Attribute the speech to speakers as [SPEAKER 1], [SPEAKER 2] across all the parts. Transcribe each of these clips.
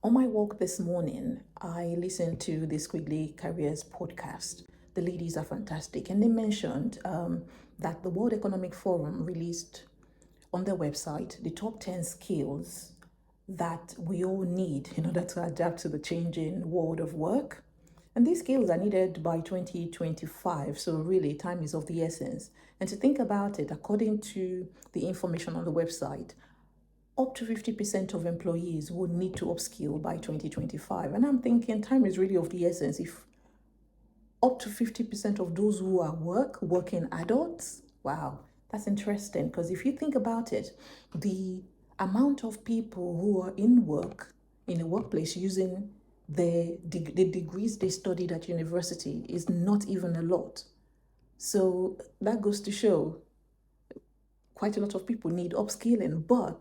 [SPEAKER 1] On my walk this morning, I listened to the Squiggly Careers podcast. The ladies are fantastic, and they mentioned that the World Economic Forum released on their website the top 10 skills that we all need in order to adapt to the changing world of work. And these skills are needed by 2025, so really, time is of the essence. And to think about it, according to the information on the website, up to 50% of employees would need to upskill by 2025. And I'm thinking time is really of the essence. If up to 50% of those who are working adults, wow, that's interesting. Because if you think about it, the amount of people who are in a workplace using the degrees they studied at university is not even a lot. So that goes to show quite a lot of people need upskilling,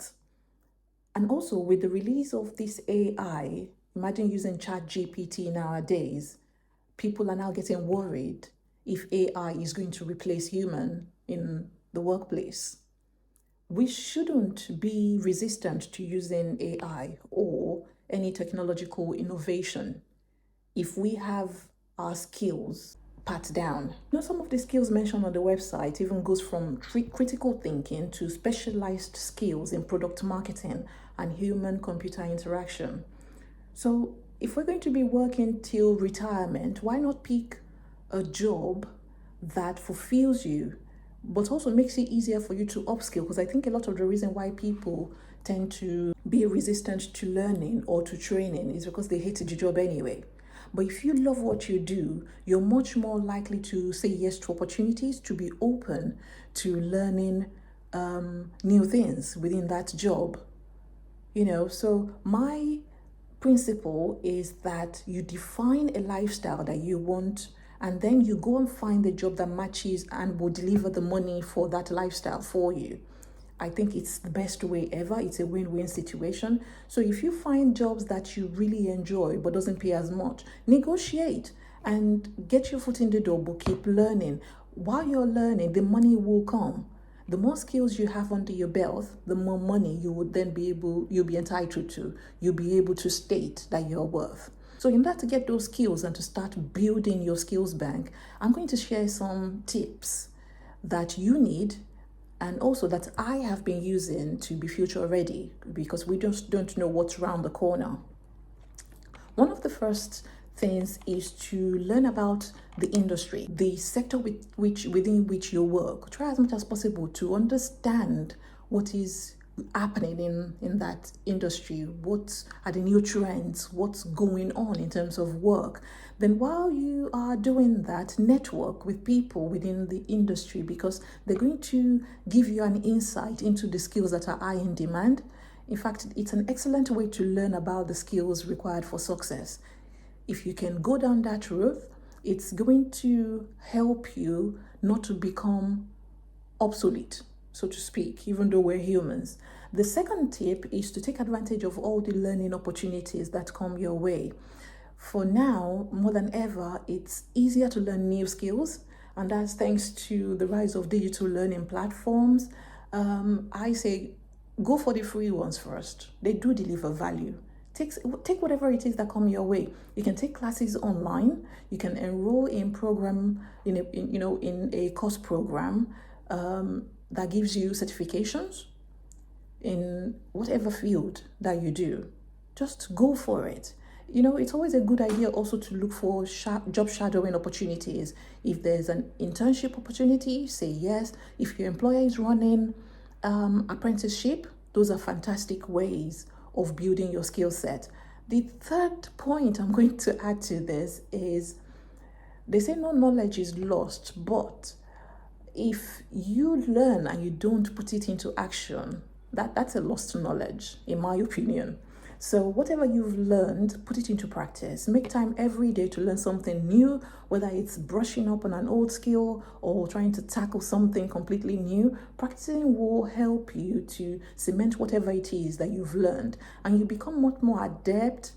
[SPEAKER 1] and also with the release of this AI, imagine using ChatGPT nowadays, people are now getting worried if AI is going to replace human in the workplace. We shouldn't be resistant to using AI or any technological innovation if we have our skills pat down. Some of the skills mentioned on the website even goes from critical thinking to specialized skills in product marketing and human computer interaction. So if we're going to be working till retirement, why not pick a job that fulfills you but also makes it easier for you to upskill? Because I think a lot of the reason why people tend to be resistant to learning or to training is because they hate the job anyway. But if you love what you do, you're much more likely to say yes to opportunities, to be open to learning new things within that job. So my principle is that you define a lifestyle that you want, and then you go and find the job that matches and will deliver the money for that lifestyle for you. I think it's the best way ever. It's a win-win situation. So if you find jobs that you really enjoy but doesn't pay as much, negotiate and get your foot in the door, but keep learning. While you're learning, the money will come. The more skills you have under your belt, the more money you'll be entitled to. You'll be able to state that you're worth. So in order to get those skills and to start building your skills bank, I'm going to share some tips that you need and also that I have been using to be future ready, because we just don't know what's around the corner. One of the first things is to learn about the industry, the sector within which you work. Try as much as possible to understand what is happening in that industry, what are the new trends, what's going on in terms of work. Then while you are doing that, network with people within the industry, because they're going to give you an insight into the skills that are high in demand. In fact, it's an excellent way to learn about the skills required for success. If you can go down that route, it's going to help you not to become obsolete, so to speak, even though we're humans. The second tip is to take advantage of all the learning opportunities that come your way. For now, more than ever, it's easier to learn new skills, and that's thanks to the rise of digital learning platforms. I say go for the free ones first. They do deliver value. Take whatever it is that come your way. You can take classes online. You can enroll in a course program that gives you certifications in whatever field that you do. Just go for it. It's always a good idea also to look for job shadowing opportunities. If there's an internship opportunity, say yes. If your employer is running apprenticeship, those are fantastic ways of building your skill set. The third point I'm going to add to this is, they say no knowledge is lost, but if you learn and you don't put it into action, that's a lost knowledge, in my opinion. So whatever you've learned, put it into practice. Make time every day to learn something new, whether it's brushing up on an old skill or trying to tackle something completely new. Practicing will help you to cement whatever it is that you've learned, and you become much more adept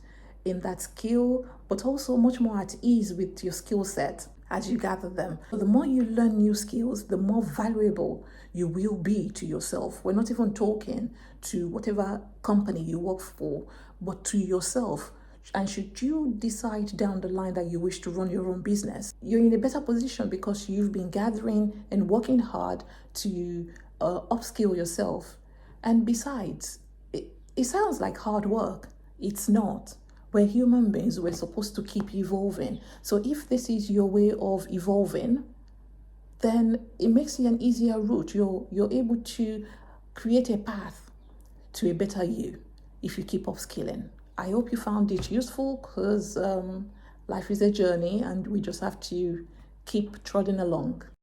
[SPEAKER 1] in that skill, but also much more at ease with your skill set. as you gather them. So the more you learn new skills, the more valuable you will be to yourself. We're not even talking to whatever company you work for, but to yourself. And should you decide down the line that you wish to run your own business, you're in a better position because you've been gathering and working hard to upskill yourself. And besides, it sounds like hard work. It's not. We're human beings, we're supposed to keep evolving. So if this is your way of evolving, then it makes it an easier route. You're able to create a path to a better you if you keep upskilling. I hope you found it useful because life is a journey and we just have to keep trotting along.